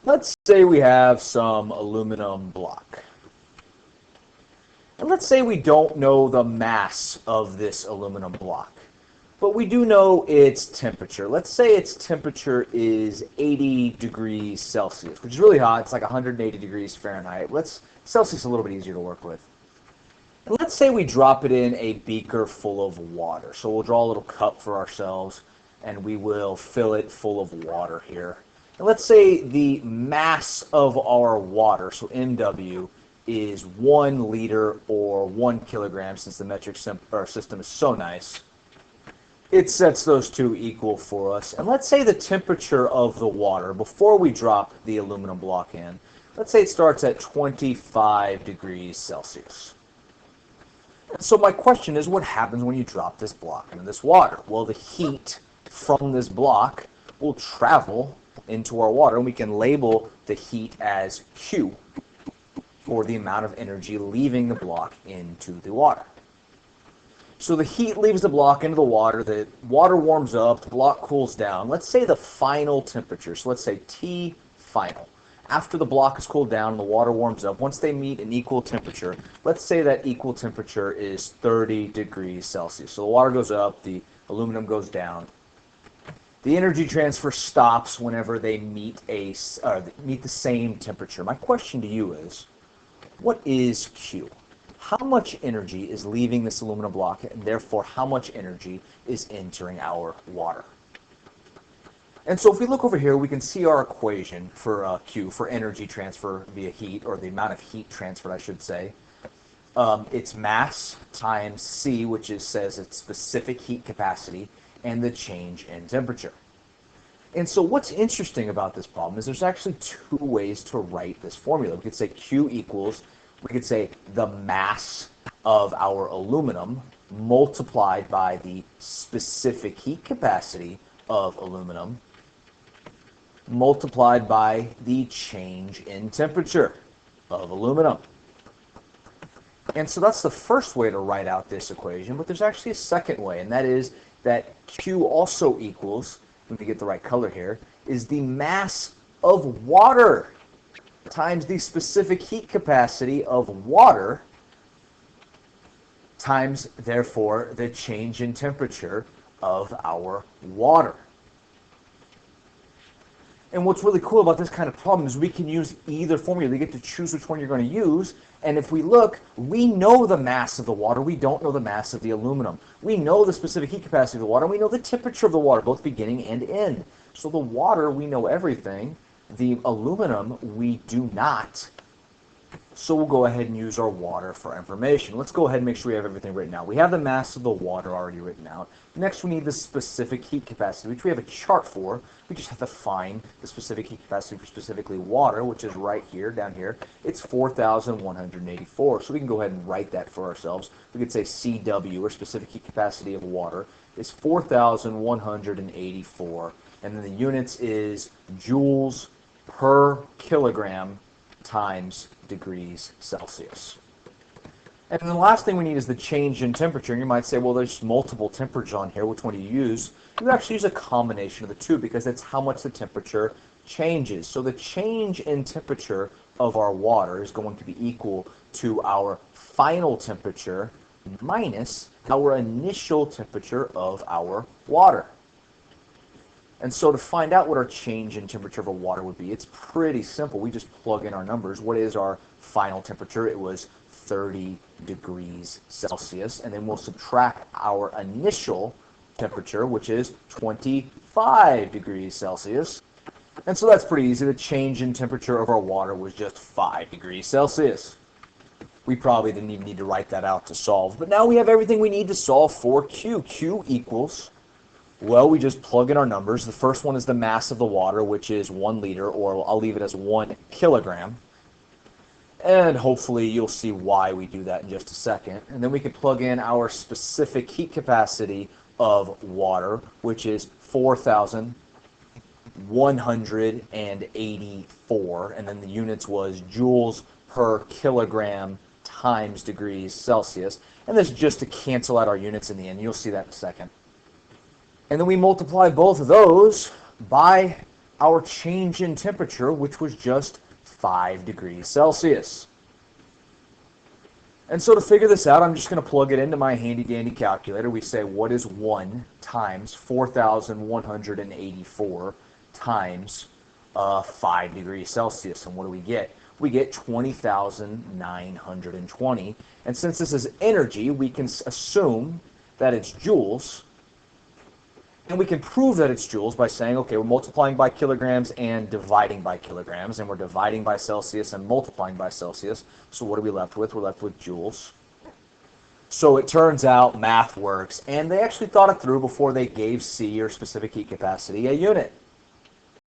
Let's say we have some aluminum block. And let's say we don't know the mass of this aluminum block, but we do know its temperature. Let's say its temperature is 80 degrees Celsius, which is really hot. It's like 180 degrees Fahrenheit. Celsius is a little bit easier to work with. And let's say we drop it in a beaker full of water. So we'll draw a little cup for ourselves, and we will fill it full of water here. And let's say the mass of our water, so MW, is 1 liter or 1 kilogram, since the metric system is so nice. It sets those two equal for us. And let's say the temperature of the water, before we drop the aluminum block in, let's say it starts at 25 degrees Celsius. So my question is, what happens when you drop this block into this water? Well, the heat from this block will travel into our water, and we can label the heat as Q, or the amount of energy leaving the block into the water. So the heat leaves the block into the water warms up, the block cools down. Let's say the final temperature, so let's say T final. After the block is cooled down and the water warms up, once they meet an equal temperature, let's say that equal temperature is 30 degrees Celsius. So the water goes up, the aluminum goes down. The energy transfer stops whenever they meet the same temperature. My question to you is, what is Q? How much energy is leaving this aluminum block, and therefore how much energy is entering our water? And so if we look over here, we can see our equation for Q, for energy transfer via heat, or the amount of heat transferred, I should say. It's mass times C, which says its specific heat capacity, and the change in temperature. And so what's interesting about this problem is there's actually two ways to write this formula. We could say Q equals, we could say the mass of our aluminum multiplied by the specific heat capacity of aluminum multiplied by the change in temperature of aluminum. And so that's the first way to write out this equation, but there's actually a second way, and that is that Q also equals, let me get the right color here, is the mass of water times the specific heat capacity of water times, therefore, the change in temperature of our water. And what's really cool about this kind of problem is we can use either formula. You get to choose which one you're going to use. And if we look, we know the mass of the water. We don't know the mass of the aluminum. We know the specific heat capacity of the water. And we know the temperature of the water, both beginning and end. So the water, we know everything. The aluminum, we do not. So we'll go ahead and use our water for information. Let's go ahead and make sure we have everything written out. We have the mass of the water already written out. Next, we need the specific heat capacity, which we have a chart for. We just have to find the specific heat capacity for specifically water, which is right here, down here. It's 4,184. So we can go ahead and write that for ourselves. We could say CW, or specific heat capacity of water, is 4,184. And then the units is joules per kilogram times degrees Celsius. And then the last thing we need is the change in temperature. And you might say, well, there's multiple temperatures on here. Which one do you use? You actually use a combination of the two, because that's how much the temperature changes. So the change in temperature of our water is going to be equal to our final temperature minus our initial temperature of our water. And so to find out what our change in temperature of our water would be, it's pretty simple. We just plug in our numbers. What is our final temperature? It was 30 degrees Celsius. And then we'll subtract our initial temperature, which is 25 degrees Celsius. And so that's pretty easy. The change in temperature of our water was just 5 degrees Celsius. We probably didn't even need to write that out to solve. But now we have everything we need to solve for Q. Q equals, well, we just plug in our numbers. The first one is the mass of the water, which is 1 liter, or I'll leave it as 1 kilogram. And hopefully you'll see why we do that in just a second. And then we can plug in our specific heat capacity of water, which is 4,184. And then the units was joules per kilogram times degrees Celsius. And this is just to cancel out our units in the end. You'll see that in a second. And then we multiply both of those by our change in temperature, which was just 5 degrees Celsius. And so to figure this out, I'm just going to plug it into my handy-dandy calculator. We say, what is 1 times 4,184 times 5 degrees Celsius? And what do we get? We get 20,920. And since this is energy, we can assume that it's joules. And we can prove that it's joules by saying, okay, we're multiplying by kilograms and dividing by kilograms, and we're dividing by Celsius and multiplying by Celsius. So what are we left with? We're left with joules. So it turns out math works, and they actually thought it through before they gave C, or specific heat capacity, a unit.